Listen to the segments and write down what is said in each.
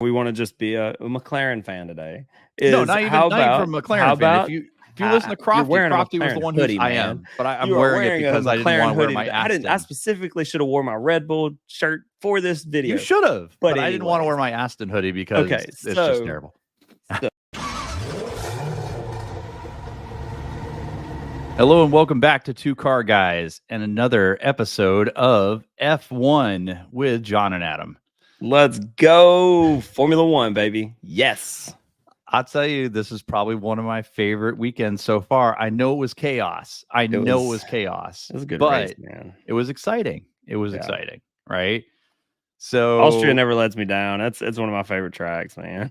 we want to just be a McLaren fan today. No, Is not how even from about McLaren fan. If you listen to you're Crofty, wearing a Crofty was McLaren the one hoodie, I man. am, but I'm You are wearing it wearing a because I didn't want McLaren to wear hoodie. my I didn't. I Aston. specifically should have worn my Red Bull shirt for this video. You should have, but I didn't want to anyways. wear my Aston hoodie because it's just terrible. Hello and welcome back to Two Car Guys and another episode of F1 with John and Adam. Let's go Formula One, baby. Yes. I'll tell you, this is probably one of my favorite weekends so far. I know it was chaos. It was chaos. It was a good but race, man. It was exciting. It was exciting, right? So Austria never lets me down. It's one of my favorite tracks, man.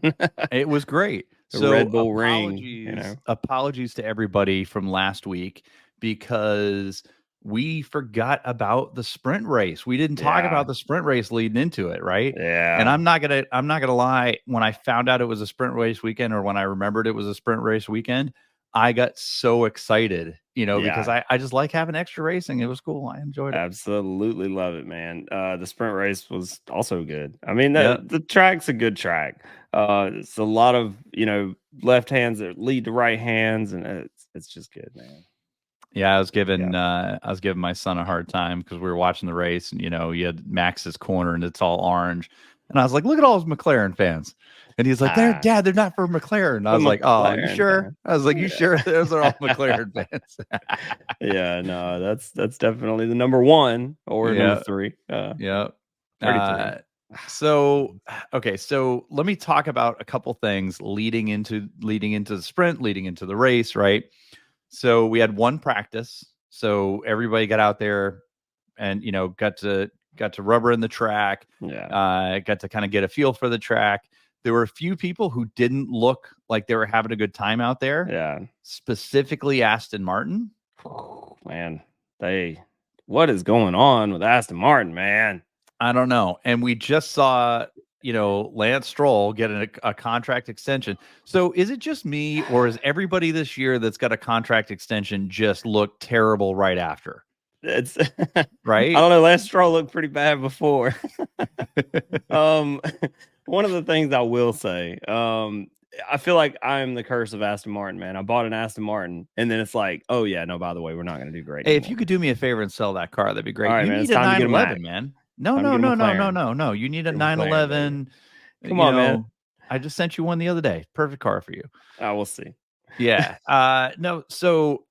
It was great. The Red Bull ring. Apologies to everybody from last week because we forgot about the sprint race. We didn't talk about the sprint race leading into it, right? Yeah. And I'm not gonna lie. When I found out it was a sprint race weekend, or when I remembered it was a sprint race weekend, I got so excited, because I just like having extra racing. It was cool. I enjoyed it. Absolutely love it, man. The sprint race was also good. I mean, the track's a good track. It's a lot of, left hands that lead to right hands, and it's just good, man. Yeah, I was giving my son a hard time because we were watching the race, and you had Max's corner and it's all orange, and I was like, "Look at all those McLaren fans," and he's like, "Dad, they're not for McLaren." I was like, "Oh, you sure?" I was like, "You sure? Those are all McLaren fans." Yeah, no, that's definitely the number one or number three. So let me talk about a couple things leading into the sprint, leading into the race, right? So we had one practice. So everybody got out there and, got to rubber in the track. Got to kind of get a feel for the track. There were a few people who didn't look like they were having a good time out there. Yeah. Specifically Aston Martin. Oh, man, what is going on with Aston Martin, man? I don't know. And we just saw, Lance Stroll get a contract extension. So is it just me, or is everybody this year that's got a contract extension just look terrible right after? It's right. I don't know. Lance Stroll looked pretty bad before. One of the things I will say, I feel like I'm the curse of Aston Martin, man. I bought an Aston Martin, and then it's like, oh yeah, no, by the way, we're not going to do great. Hey, if you could do me a favor and sell that car, that'd be great. All right, you man, need a 911, man. No. You need a 911. Come on, man. I just sent you one the other day. Perfect car for you. We'll see. Yeah. No. So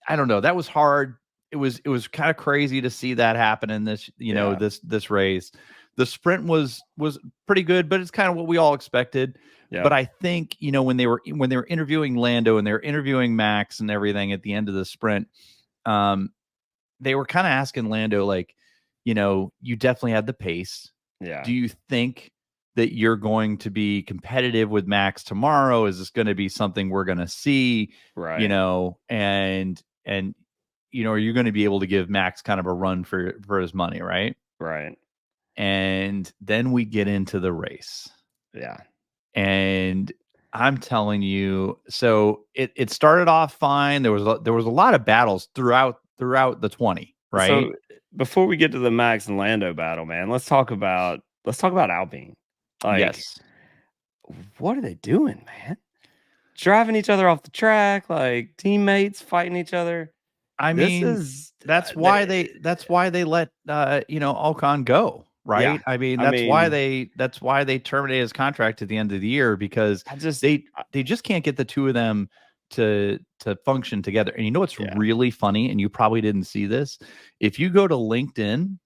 I don't know. That was hard. It was kind of crazy to see that happen in this, this race. The sprint was pretty good, but it's kind of what we all expected. Yeah. But I think, when they were interviewing Lando and they were interviewing Max and everything at the end of the sprint, they were kind of asking Lando, like, you definitely had the pace. Yeah. Do you think that you're going to be competitive with Max tomorrow? Is this going to be something we're going to see? Right. And are you going to be able to give Max kind of a run for his money? Right. Right. And then we get into the race. Yeah. And I'm telling you, so it started off fine. There was a lot of battles throughout the 20, right? So before we get to the Max and Lando battle, man, let's talk about Alpine. Like, yes. What are they doing, man? Driving each other off the track, like teammates fighting each other. I mean, that's why they let Ocon go, right? Yeah. I mean, that's why they terminated his contract at the end of the year, because they just can't get the two of them to function together. And what's really funny, and you probably didn't see this, if you go to LinkedIn,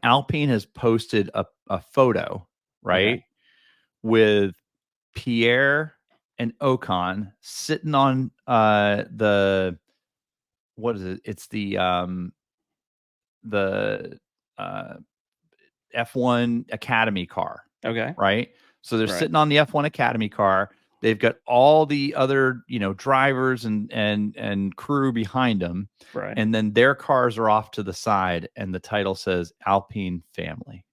Alpine has posted a photo, right, with Pierre and Ocon sitting on the what is it? It's the F1 Academy car. Okay. Right. So they're sitting on the F1 Academy car. They've got all the other, drivers and crew behind them. Right. And then their cars are off to the side, and the title says Alpine family.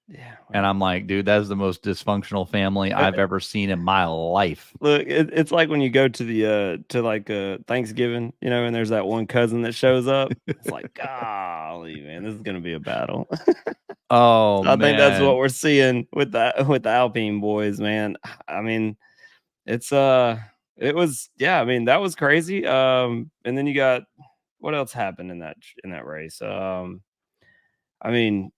Yeah. And I'm like, dude, that is the most dysfunctional family I've ever seen in my life. Look, it's like when you go to the Thanksgiving, and there's that one cousin that shows up. It's like, golly, man, this is gonna be a battle. Oh, I think that's what man. we're seeing with the Alpine boys, man. I mean, it's it was I mean, that was crazy. And then you got what else happened in that race? I mean,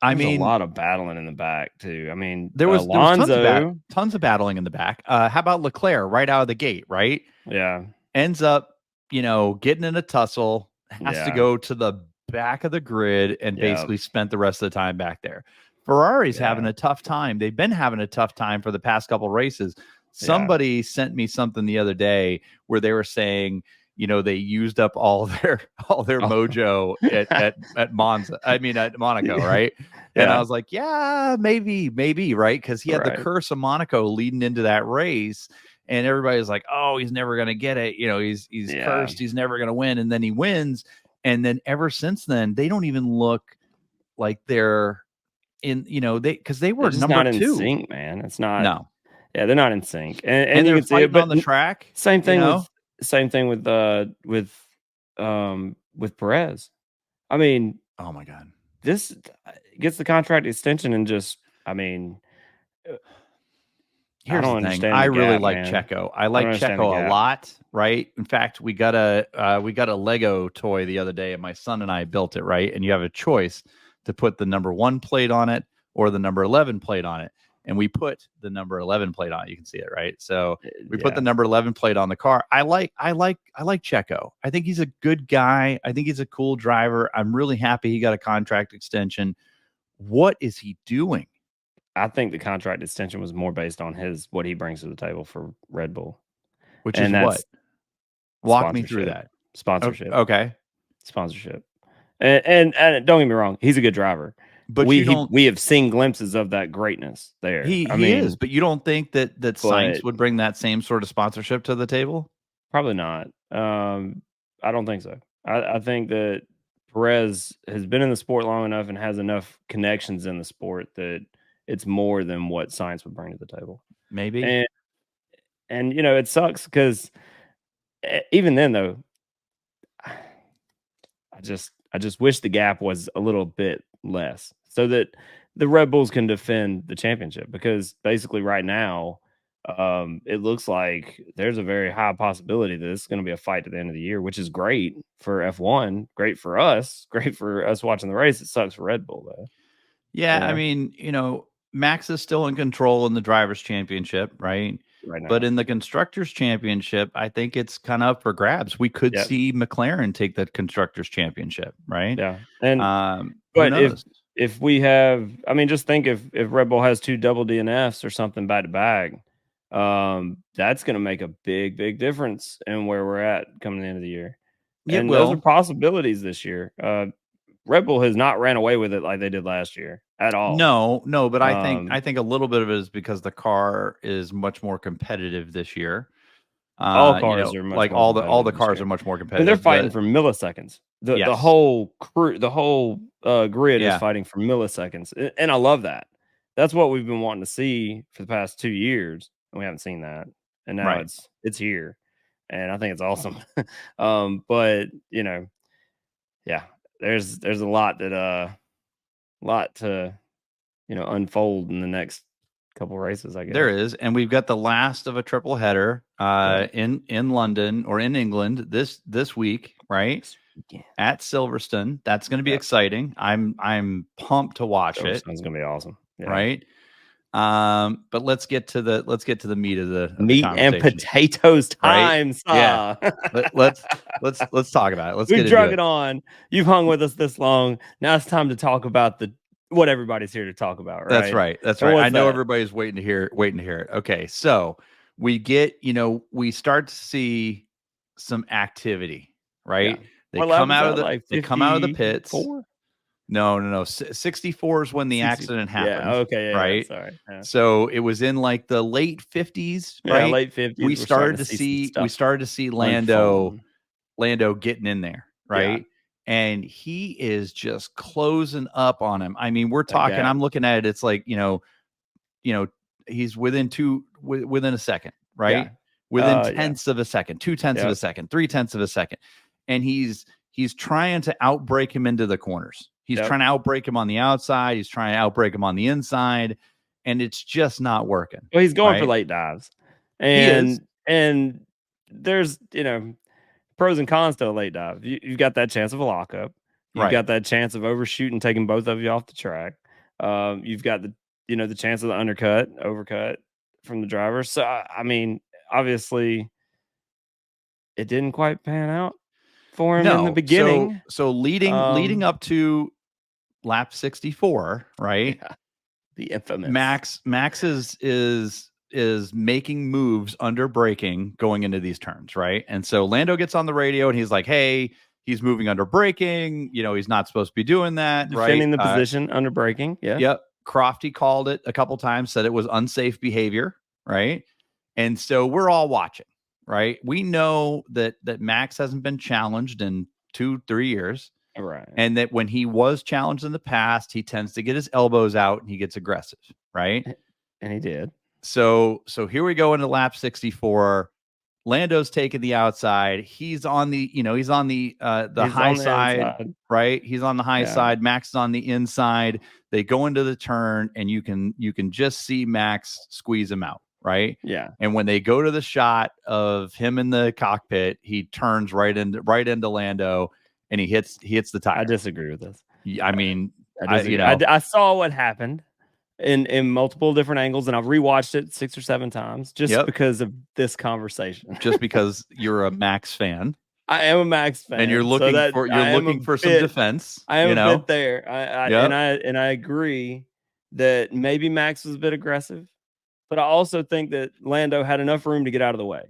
I there's a mean, lot of battling in the back too. I mean, there was Alonso, tons of battling in the back. How about Leclerc right out of the gate, right? yeah, Ends up, getting in a tussle, has to yeah, go to the back of the grid and yeah, basically spent the rest of the time back there. Ferrari's having yeah, a tough time. They've been having a tough time for the past couple races. yeah. Somebody sent me something the other day where they were saying, they used up all their Oh. mojo at Monza. I mean at Monaco, right? And I Yeah, was like, yeah, maybe, right? Because he had the right. curse of Monaco leading into that race. And everybody's like, oh, he's never going to get it. He's Yeah, cursed. He's never going to win. And then he wins. And then ever since then, they don't even look like they're because they they're were just number not in 2. sync, man. It's not. No. Yeah, they're not in sync, And and you they're can see it. fighting on But the track, same thing with Perez. I mean, oh my God. this gets the contract extension and just, I mean, uh, I Here's don't the thing. understand I the really gap, like man. Checo. I I don't like understand the Checo a gap. lot, right? In fact, we got a Lego toy the other day, and my son and I built it, right? And you have a choice to put the number 1 plate on it or the number 11 plate on it. And we put the number 11 plate on it. You can see it, right? So we put the Yeah, number 11 plate on the car. I like Checo. I think he's a good guy. I think he's a cool driver. I'm really happy he got a contract extension. What is he doing? I think the contract extension was more based on what he brings to the table for Red Bull, Which is and what? that's Walk me through that. sponsorship, Okay. sponsorship. And don't get me wrong, he's a good driver. But you don't We have seen glimpses of that greatness there. I he is, mean, but you don't think that but Sainz would bring that same sort of sponsorship to the table? probably not. I don't think so. I think that Perez has been in the sport long enough and has enough connections in the sport that it's more than what science would bring to the table. Maybe. And it sucks because even then though, I just wish the gap was a little bit less so that the Red Bulls can defend the championship, because basically right now, it looks like there's a very high possibility that it's going to be a fight to the end of the year, which is great for F1, great for us, great for us watching the race. It sucks for Red Bull though. Yeah, You I know, mean, Max is still in control in the drivers' championship, right? right But now. in the constructors' championship, I think it's kind of up for grabs. We could Yeah, see McLaren take the constructors' championship, right? yeah. And Who but knows? if we have, I mean, just think if Red Bull has two double DNFs or something back to back, that's going to make a big difference in where we're at coming the end of the year. It And those are will. possibilities this year. Red Bull has not ran away with it like they did last year at all. No, but Um, I think a little bit of it is because the car is much more competitive this year. all cars are much Like more all the competitive this cars year. are much more I mean, they're competitive. fighting for milliseconds. The Yes. whole crew, the whole grid is Yeah. fighting for milliseconds, and I love that. That's what we've been wanting to see for the past 2 years, and we haven't seen that. And now Right. it's here, and I think it's awesome. But yeah, there's a lot to unfold in the next couple races, I There guess. is, and we've got the last of a triple header Yeah. in London or in England this week, right? Yeah. At Silverstone. That's going to be Yeah. exciting. I'm pumped to watch it, Silverstone's gonna be awesome. Yeah. right? But let's get to the meat of the Meat and conversation, potatoes right? time, Yeah. sir. Let's talk about it. Let's We've get into drug it. it on. You've hung with us this long. Now it's time to talk about what everybody's here to talk about, That's right? right. That's And right. I what's know that? everybody's waiting to hear it. Okay. So we get, we start to see some activity, Yeah. right? What lap was that? Like They come out of the pits. 54? No. 64 is when the 60. accident Yeah. happened, Okay. Yeah. right? Sorry. Yeah. So it was in like the late 50s, Yeah. right? Late 50s. We're starting to see some We stuff started to see unfold. Lando getting in there, Yeah. right? And he is just closing up on him. I mean, we're That talking, gap. I'm looking at it, it's like, he's within a second, Yeah. right? Within Yeah. tenths of a second, 2/10 of Yeah. a second, 3/10 of a second. And he's trying to outbrake him into the corners. He's trying to outbrake him on the outside. He's trying to outbrake him on the inside, and it's just not working. Well, he's going for late dives, and there's pros and cons to a late dive. You've got that chance of a lockup. You've got that chance of overshooting, taking both of you off the track. You've got the chance of the overcut from the driver. So I mean, obviously, it didn't quite pan out for him in the beginning. So leading up to lap 64, right? Yeah, the infamous Max is making moves under braking going into these turns, right? And so Lando gets on the radio and he's like, "Hey, he's moving under braking. He's not supposed to be doing that." Defending the position under braking. Yeah. Yep. Crofty called it a couple times, said it was unsafe behavior, right? And so we're all watching, right? We know that Max hasn't been challenged in 2-3 years. Right. And that when he was challenged in the past, he tends to get his elbows out and he gets aggressive, right? And he did. So here we go into lap 64. Lando's taking the outside. He's on the, high side, right? He's on the high side. Max is on the inside. They go into the turn and you can just see Max squeeze him out, right? Yeah. And when they go to the shot of him in the cockpit, he turns right into Lando and he hits the tire. I disagree with this. I mean, I saw what happened in multiple different angles, and I've rewatched it 6 or 7 times just because of this conversation. Just because you're a Max fan. I am a Max fan, and you're looking for some defense. I am a bit there. And I agree that maybe Max was a bit aggressive, but I also think that Lando had enough room to get out of the way.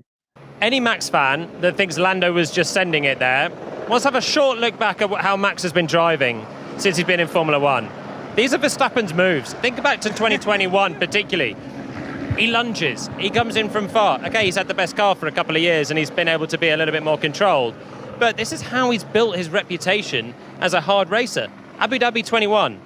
Any Max fan that thinks Lando was just sending it there, let's have a short look back at how Max has been driving since he's been in Formula One. These are Verstappen's moves. Think back to 2021 particularly. He lunges. He comes in from far. Okay, he's had the best car for a couple of years and he's been able to be a little bit more controlled. But this is how he's built his reputation as a hard racer. Abu Dhabi 21.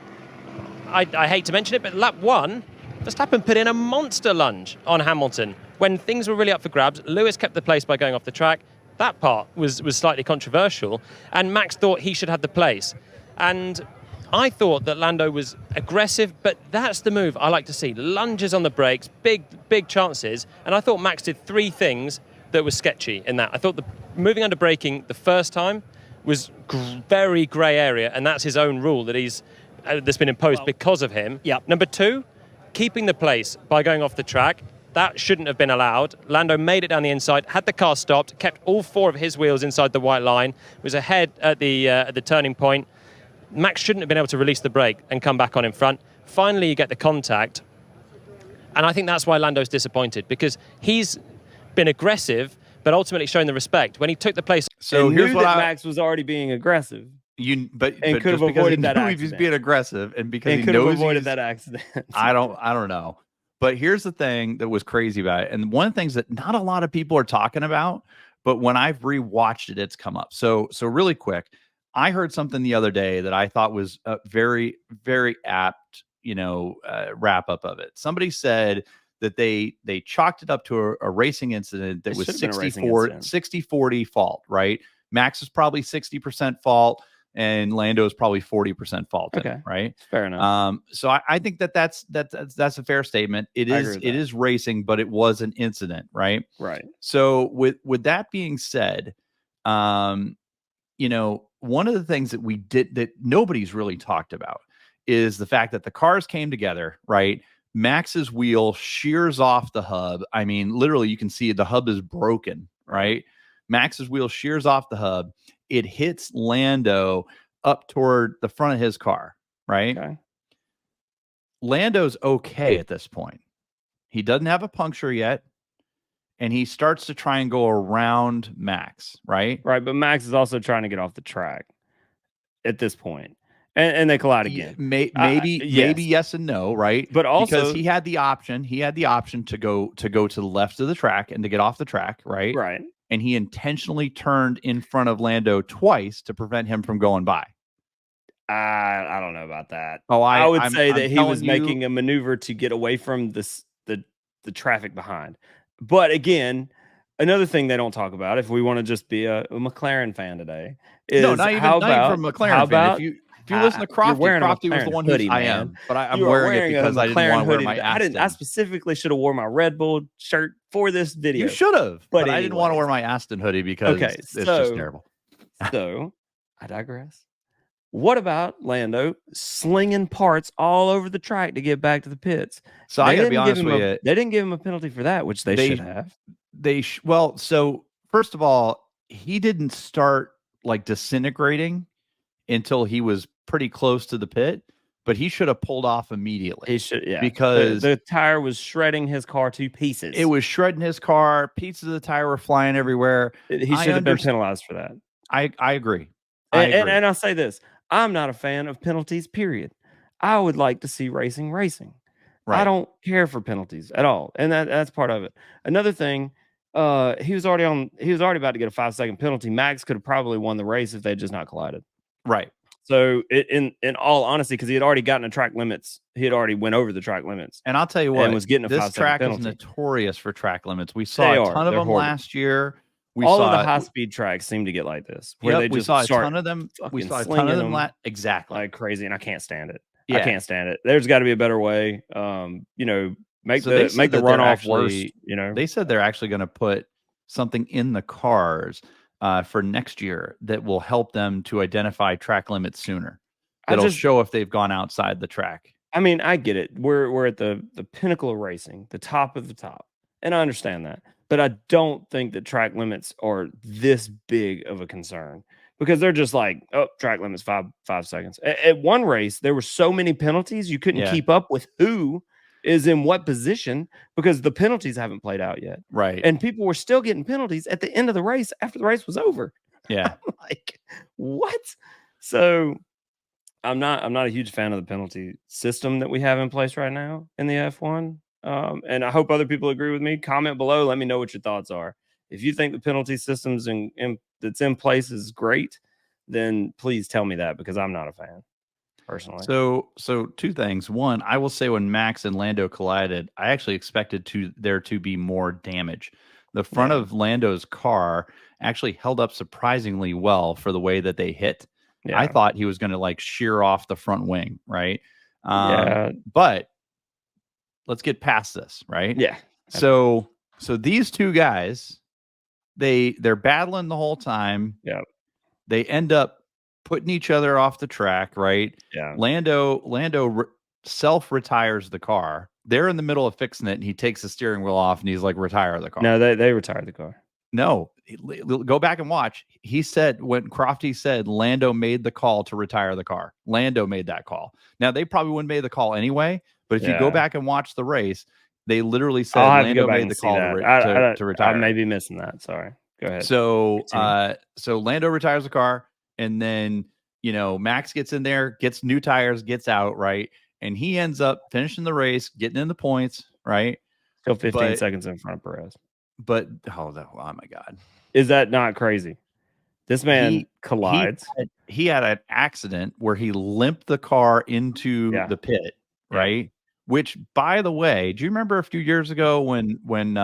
I hate to mention it, but lap 1, Verstappen put in a monster lunge on Hamilton. When things were really up for grabs, Lewis kept the place by going off the track. That part was slightly controversial, and Max thought he should have the place. And I thought that Lando was aggressive, but that's the move I like to see. Lunges on the brakes, big chances. And I thought Max did 3 things that were sketchy in that. I thought the moving under braking the first time was very grey area, and that's his own rule that's been imposed because of him. Yep. Number 2, keeping the place by going off the track. That shouldn't have been allowed. Lando made it down the inside, had the car stopped, kept all 4 of his wheels inside the white line, was ahead at the turning point. Max shouldn't have been able to release the brake and come back on in front. Finally, you get the contact. And I think that's why Lando's disappointed, because he's been aggressive, but ultimately showing the respect. When he took the place... So here's what Max was already being aggressive. But could have avoided that accident. He was being aggressive, and because he could knows have avoided that accident. I don't know. But here's the thing that was crazy about it. And one of the things that not a lot of people are talking about, but when I've rewatched it, it's come up. So really quick, I heard something the other day that I thought was a very, very apt, wrap up of it. Somebody said that they chalked it up to a racing incident that was 60-40 fault, right? Max is probably 60% fault, and Lando is probably 40% fault. Okay, right? Fair enough. So I think that's a fair statement. It is racing, but it was an incident, right? Right. So with that being said, one of the things that we did that nobody's really talked about is the fact that the cars came together, right? Max's wheel shears off the hub. I mean, literally, you can see the hub is broken, right? Max's wheel shears off the hub. It hits Lando up toward the front of his car, right? Okay. Lando's okay at this point. He doesn't have a puncture yet, and he starts to try and go around Max, right? Right, but Max is also trying to get off the track at this point. And they collide again. Maybe yes and no, right? But also because he had the option to go to the left of the track and to get off the track, right? Right. And he intentionally turned in front of Lando twice to prevent him from going by. I don't know about that. I would say that he was making a maneuver to get away from the traffic behind. But again, another thing they don't talk about, if we want to just be a McLaren fan today, is not even from McLaren. If you listen to Crofty was the one who's I am, but I'm wearing it because I didn't want to wear my Aston. I specifically should have wore my Red Bull shirt for this video. You should have, but I didn't want to wear my Aston hoodie because it's just terrible. So I digress. What about Lando slinging parts all over the track to get back to the pits? So I gotta be honest with you, they didn't give him a penalty for that, which they should have. Well, so first of all, he didn't start like disintegrating until he was pretty close to the pit, but he should have pulled off immediately. He should, yeah, because the tire was shredding his car to pieces. It was shredding his car. Pieces of the tire were flying everywhere. He should have been penalized for that. I agree. And I'll say this. I'm not a fan of penalties, period. I would like to see racing. Right. I don't care for penalties at all. And that's part of it. Another thing, he was already about to get a 5-second penalty. Max could have probably won the race if they had just not collided. Right. So in all honesty, because he had already gotten a track limits, he had already went over the track limits. And I'll tell you what, and was getting a this track penalty. is notorious for track limits. We saw a ton of them last year. All of the high-speed tracks seem to get like this, where they just we saw a ton of them. We saw a ton of them exactly like crazy, and I can't stand it. Yeah. I can't stand it. There's got to be a better way. Make the runoff worse. They said they're actually going to put something in the cars for next year that will help them to identify track limits sooner. That'll show if they've gone outside the track. I mean, I get it. We're at the pinnacle of racing, the top of the top, and I understand that. But I don't think that track limits are this big of a concern because they're just like, oh, track limits 5 seconds. At one race, there were so many penalties you couldn't keep up with who is in what position because the penalties haven't played out yet. Right. And people were still getting penalties at the end of the race after the race was over. Yeah. Like, what? So I'm not a huge fan of the penalty system that we have in place right now in the F1. And I hope other people agree with me. Comment below. Let me know what your thoughts are. If you think the penalty systems that's in place is great, then please tell me that because I'm not a fan personally. So two things. One, I will say when Max and Lando collided, I actually expected there to be more damage. The front of Lando's car actually held up surprisingly well for the way that they hit. Yeah. I thought he was going to like shear off the front wing, right? But let's get past this, right? Yeah. So these two guys, they're battling the whole time. Yeah. They end up putting each other off the track, right? Yeah. Lando self-retires the car. They're in the middle of fixing it, and he takes the steering wheel off, and he's like, retire the car. No, they retired the car. No, go back and watch. He said, when Crofty said Lando made the call to retire the car, Lando made that call. Now, they probably wouldn't have made the call anyway, but if you go back and watch the race, they literally said Lando made the call to retire. I may be missing that. Sorry. Go ahead. So Lando retires the car, and then, Max gets in there, gets new tires, gets out, right? And he ends up finishing the race, getting in the points, right? Still 15 seconds in front of Perez. But oh my God, is that not crazy? This man collides. He had an accident where he limped the car into the pit, right? Which, by the way, do you remember a few years ago when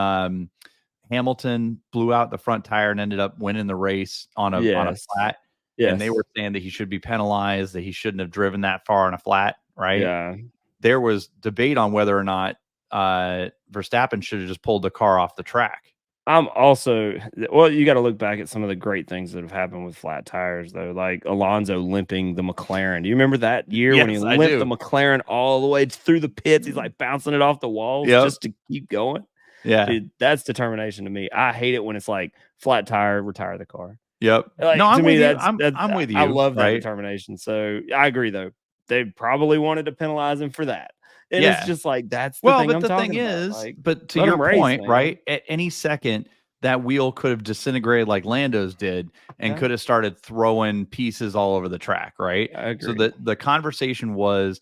Hamilton blew out the front tire and ended up winning the race on a flat? Yes. And they were saying that he should be penalized, that he shouldn't have driven that far on a flat, right? Yeah. There was debate on whether or not Verstappen should have just pulled the car off the track. You got to look back at some of the great things that have happened with flat tires, though, like Alonso limping the McLaren. Do you remember that year when he limped the McLaren all the way through the pits? He's like bouncing it off the walls just to keep going. Yeah. Dude, that's determination to me. I hate it when it's like flat tire, retire the car. Yep. Like, no, I'm with you. I'm with you. I love that determination. So I agree, though. They probably wanted to penalize him for that. And it's just like, that's the thing I'm talking about. Like, but to your point, right? At any second, that wheel could have disintegrated like Lando's did and could have started throwing pieces all over the track, right? I agree. So the conversation was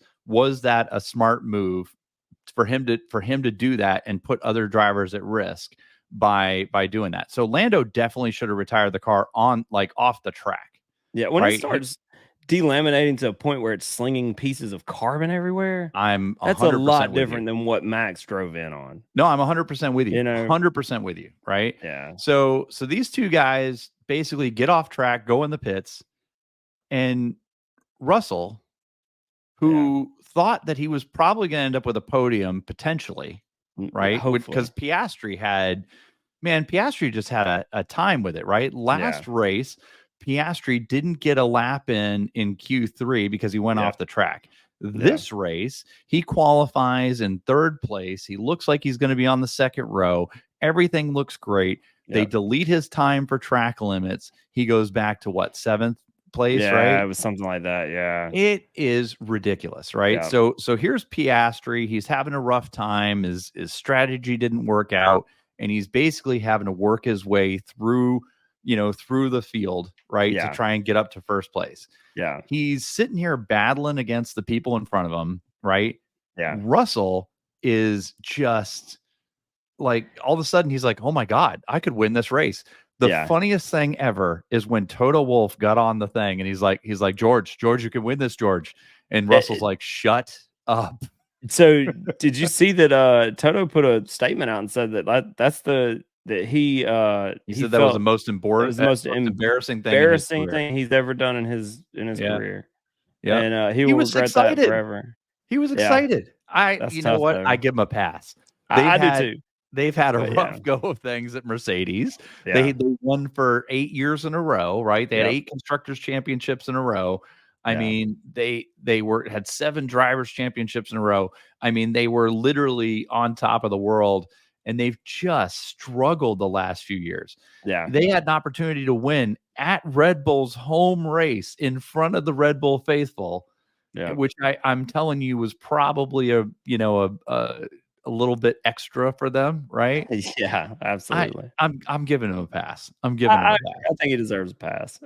that a smart move for him to do that and put other drivers at risk by doing that? So Lando definitely should have retired the car off the track. Yeah, when it starts delaminating to a point where it's slinging pieces of carbon everywhere, that's a lot different than what Max drove in on. No, I'm 100% with you. 100% with you, right? Yeah. So these two guys basically get off track, go in the pits, and Russell, who thought that he was probably going to end up with a podium potentially, right? Because Piastri just had a time with it, right? Last race, Piastri didn't get a lap in Q3 because he went off the track. This race, he qualifies in third place. He looks like he's going to be on the second row. Everything looks great. They delete his time for track limits. He goes back to what, 7th place, right? Yeah, it was something like that. Yeah. It is ridiculous, right? Yeah. So here's Piastri. He's having a rough time. His strategy didn't work out, and he's basically having to work his way through the field, right? To try and get up to first place. Yeah. He's sitting here battling against the people in front of him, right? Yeah. Russell is just like, all of a sudden he's like, oh my God, I could win this race. The funniest thing ever is when Toto Wolff got on the thing and he's like, George, you can win this, George. And Russell's like, shut up. So did you see that Toto put a statement out and said that he said that was the most embarrassing thing he's ever done in his career. Yeah. And he will regret that forever. He was excited. You know what? I give him a pass. I do too. They've had a rough go of things at Mercedes. They won for 8 years in a row, right? They had 8 constructors championships in a row. I mean, they had 7 drivers championships in a row. I mean, they were literally on top of the world, and they've just struggled the last few years. Yeah. They had an opportunity to win at Red Bull's home race in front of the Red Bull faithful, which I'm telling you was probably a little bit extra for them, right? Yeah, absolutely. I'm giving him a pass. I'm giving him a pass. I think he deserves a pass.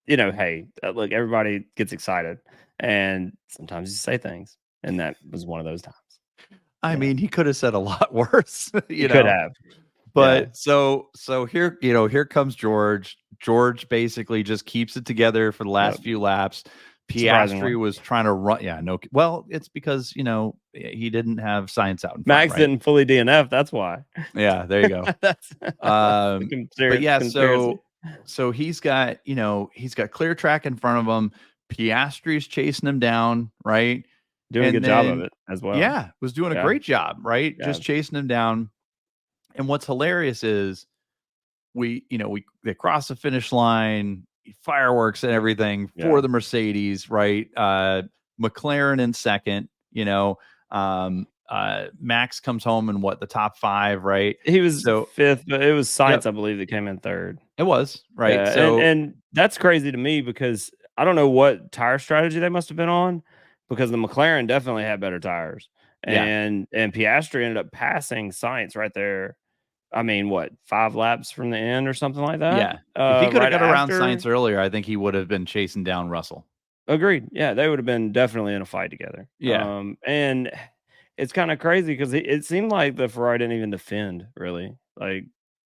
Hey, look, everybody gets excited, and sometimes you say things, and that was one of those times. I mean, he could have said a lot worse. He could have. But so here, here comes George. George basically just keeps it together for the last few laps. Piastri was trying to run. Yeah, no. Well, it's because he didn't have science out in front, Max didn't fully DNF. That's why. Yeah, there you go. That's but yeah, so he's got clear track in front of him. Piastri's chasing him down, right? Doing a good job of it as well. Yeah, was doing a great job, right? Yeah. Just chasing him down. And what's hilarious is they cross the finish line, fireworks and everything for the Mercedes, right? McLaren in second, Max comes home in the top 5, right? He was 5th, but it was Sainz, I believe, that came in 3rd. It was, right? Yeah, so and that's crazy to me because I don't know what tire strategy they must have been on, because the McLaren definitely had better tires. And Piastri ended up passing Sainz right there. I mean, 5 laps from the end or something like that? Yeah. If he could have got around Sainz earlier, I think he would have been chasing down Russell. Agreed. Yeah, they would have been definitely in a fight together. Yeah. And it's kind of crazy because it seemed like the Ferrari didn't even defend, really. Like,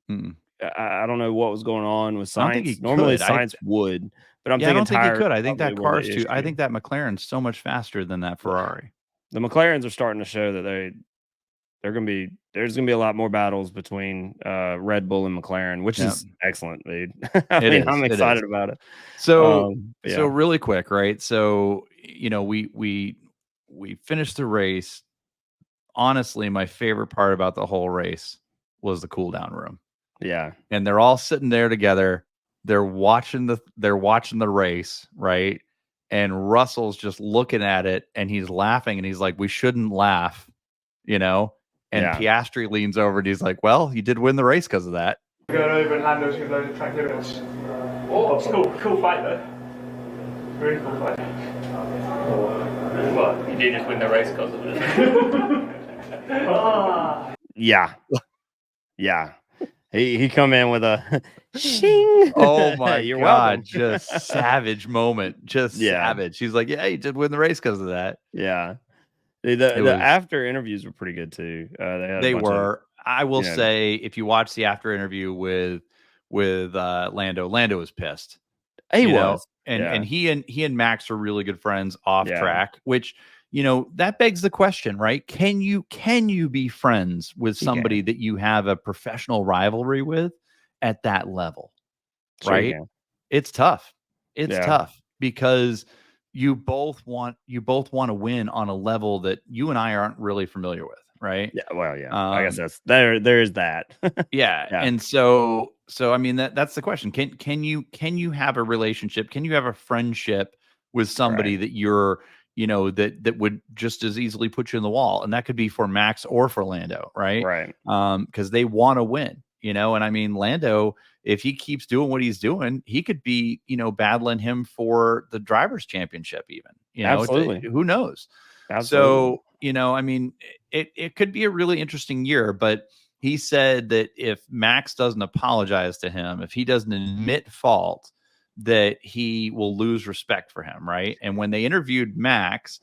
I don't know what was going on with Sainz. Normally Sainz would, but I'm thinking I don't think he could. I think that car's too. I think that McLaren's so much faster than that Ferrari. The McLarens are starting to show that there's gonna be a lot more battles between Red Bull and McLaren, which is excellent, dude. I'm excited about it. So so really quick, right? So we finished the race. Honestly, my favorite part about the whole race was the cool down room. Yeah. And they're all sitting there together. They're watching the race, right? And Russell's just looking at it and he's laughing and he's like, we shouldn't laugh, And Piastri leans over and he's like, well, you did win the race because of that. Going over and Lando's going to load the track limits. Oh, it's cool fight though. Really cool fight. Well, you did just win the race because of it. Yeah. Yeah. He come in with a shing. Oh my God, just savage moment. Just savage. He's like, yeah, he did win the race because of that. Yeah. The after interviews were pretty good too. They were. I will say, if you watch the after interview with Lando was pissed. He was. And he and Max are really good friends off track, which that begs the question, right? Can you be friends with somebody that you have a professional rivalry with at that level? Right? It's tough. It's tough because you both want to win on a level that you and I aren't really familiar with, right? Yeah, well, yeah. I guess that's there's that. Yeah. And so I mean that's the question. Can you have a relationship? Can you have a friendship with somebody that you're, that would just as easily put you in the wall? And that could be for Max or for Lando, right? Right. Because they want to win, and I mean, Lando, if he keeps doing what he's doing, he could be, battling him for the drivers' championship, even, Absolutely. who knows? Absolutely. So, I mean, it could be a really interesting year, but he said that if Max doesn't apologize to him, if he doesn't admit fault, that he will lose respect for him, right? And when they interviewed Max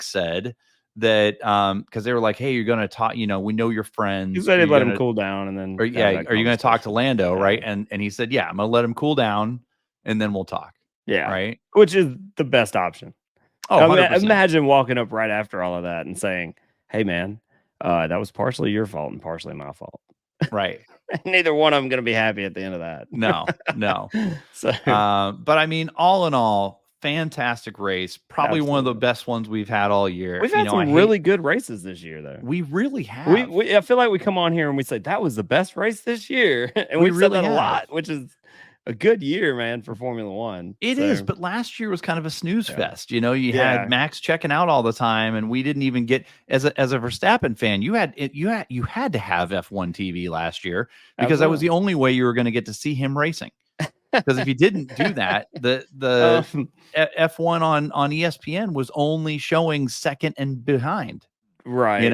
said that because they were like, hey, you're going to talk, we know you're friends. He said he'd let him cool down, and then are you going to talk to Lando, right? And he said, yeah, I'm going to let him cool down, and then we'll talk. Yeah, right. Which is the best option. Oh, I mean, imagine walking up right after all of that and saying, "Hey, man, that was partially your fault and partially my fault." Right. Neither one of them going to be happy at the end of that. No. So, but I mean, all in all, fantastic race. Probably one of the best ones we've had all year. We've had some really good races this year, though. We really have. I feel like we come on here and we say that was the best race this year, and we've said that a lot, which is a good year, man, for Formula One. It is, but last year was kind of a snooze fest. You had Max checking out all the time, and we didn't even get as a Verstappen fan. You had to have F1 TV last year because that was the only way you were going to get to see him racing. Because if you didn't do that, the F1 on ESPN was only showing second and behind. Right.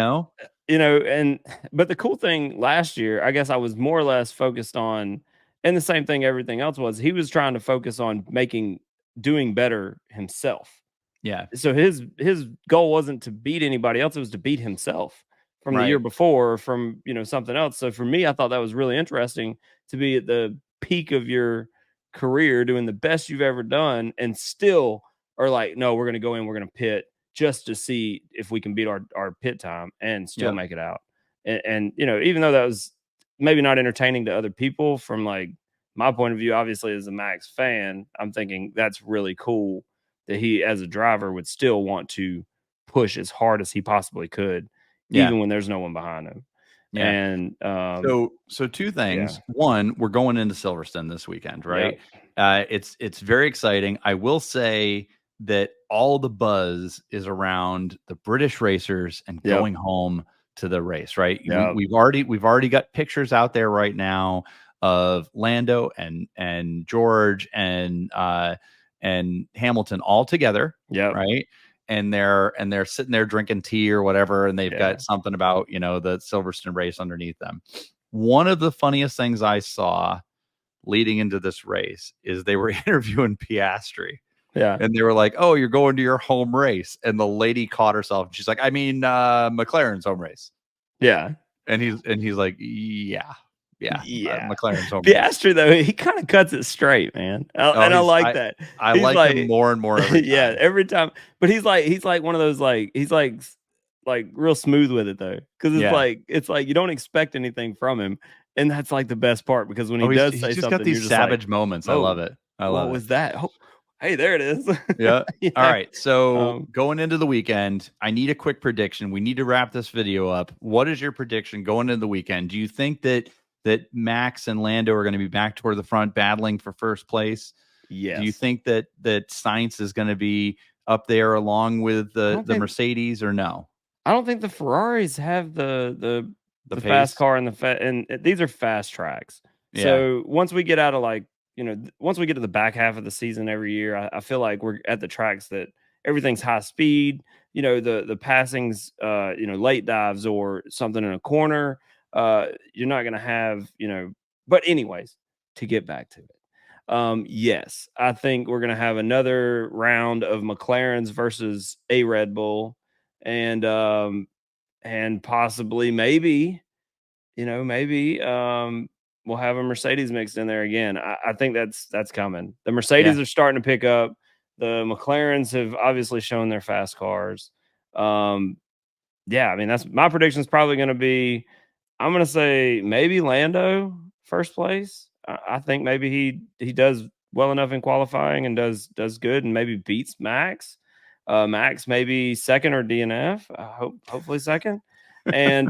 But the cool thing last year, I guess I was more or less focused on. And the same thing everything else was, he was trying to focus on doing better himself. Yeah. So his goal wasn't to beat anybody else, it was to beat himself from the year before, or from, something else. So for me, I thought that was really interesting to be at the peak of your career, doing the best you've ever done, and still are like, no, we're going to go in, we're going to pit just to see if we can beat our pit time and still make it out. And even though that was maybe not entertaining to other people, from like my point of view, obviously as a Max fan, I'm thinking that's really cool that he, as a driver, would still want to push as hard as he possibly could, even when there's no one behind him. Yeah. And so two things. One, we're going into Silverstone this weekend, right? Yep. It's very exciting. I will say that all the buzz is around the British racers and going home to the race, right? Yep. We've already got pictures out there right now of Lando and George and Hamilton all together, right? And they're sitting there drinking tea or whatever, and they've got something about the Silverstone race underneath them. One of the funniest things I saw leading into this race is they were interviewing Piastri. Yeah. And they were like, "Oh, you're going to your home race." And the lady caught herself. And she's like, "I mean, McLaren's home race." Yeah. And he's like, yeah. McLaren's home Piastri race. Though, he kind of cuts it straight, man. I like that. I like him more and more every time. Yeah, every time. But he's like one of those, he's like real smooth with it though. Because it's like you don't expect anything from him. And that's like the best part, because when he does say he's just something, got these savage moments. I love it. What was that? Oh, hey, there it is. Yeah. All right. So going into the weekend, I need a quick prediction. We need to wrap this video up. What is your prediction going into the weekend? Do you think that Max and Lando are going to be back toward the front battling for first place? Yes. Do you think that Sainz is going to be up there along with the Mercedes, or no? I don't think the Ferraris have the fast car and these are fast tracks. Yeah. So once we get out of once we get to the back half of the season every year, I feel like we're at the tracks that everything's high speed. The passings, late dives or something in a corner. You're not going to have, but anyways, to get back to it. Yes, I think we're going to have another round of McLarens versus a Red Bull, and possibly maybe we'll have a Mercedes mixed in there again. I think that's coming. The Mercedes are starting to pick up. The McLarens have obviously shown their fast cars. I mean, that's my prediction is probably going to be, I'm going to say maybe Lando first place. I think maybe he does well enough in qualifying and does good and maybe beats Max. Max maybe second or DNF. Hopefully second. And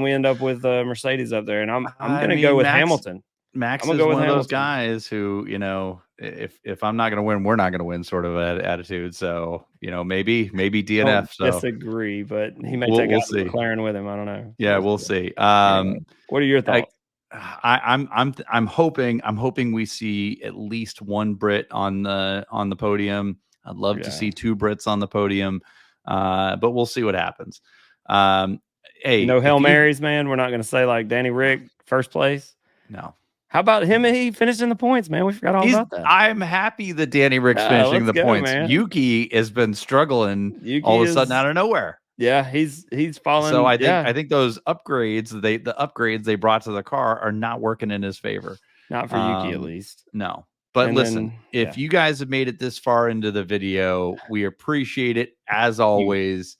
we end up with Mercedes up there. And I'm gonna go with Hamilton. Max is one of those guys who, you know, if I'm not going to win, we're not going to win sort of attitude. So, you know, maybe DNF. So disagree, but he may take McLaren with him. I don't know. Yeah, we'll see. Anyway, what are your thoughts? I'm hoping we see at least one Brit on the podium. I'd love to see 2 Brits on the podium, but we'll see what happens. Hey, no Hail Marys, man. We're not going to say like Danny Rick first place. No. How about him? He finished in the points, man. We forgot all about that. I'm happy that Danny Rick's finishing the points. Man. Yuki has been struggling all of a sudden out of nowhere. Yeah, he's fallen. So I think those upgrades, the upgrades they brought to the car are not working in his favor. Not for Yuki, at least. No. But listen, if you guys have made it this far into the video, we appreciate it as always.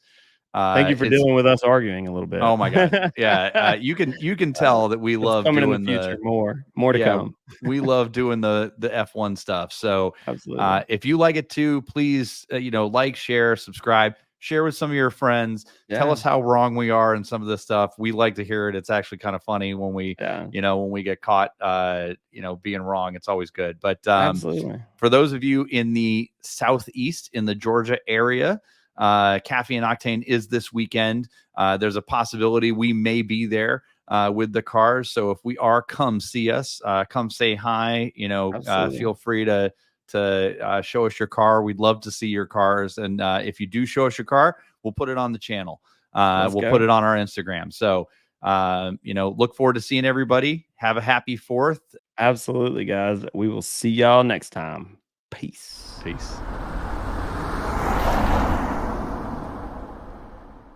Thank you for dealing with us arguing a little bit. Oh my God. Yeah. You can tell that we love doing in the future. More to come. We love doing the F1 stuff. So absolutely. If you like it too, please, like, share, subscribe, share with some of your friends. Tell us how wrong we are in some of this stuff. We like to hear it. It's actually kind of funny when we, when we get caught, being wrong. It's always good. But absolutely. For those of you in the Southeast, in the Georgia area, Caffeine and Octane is this weekend. There's a possibility we may be there with the cars. So if we are, come see us, come say hi, feel free to show us your car. We'd love to see your cars. And if you do show us your car, we'll put it on the channel. We'll put it on our Instagram. So, look forward to seeing everybody. Have a happy 4th. Absolutely, guys. We will see y'all next time. Peace. Peace.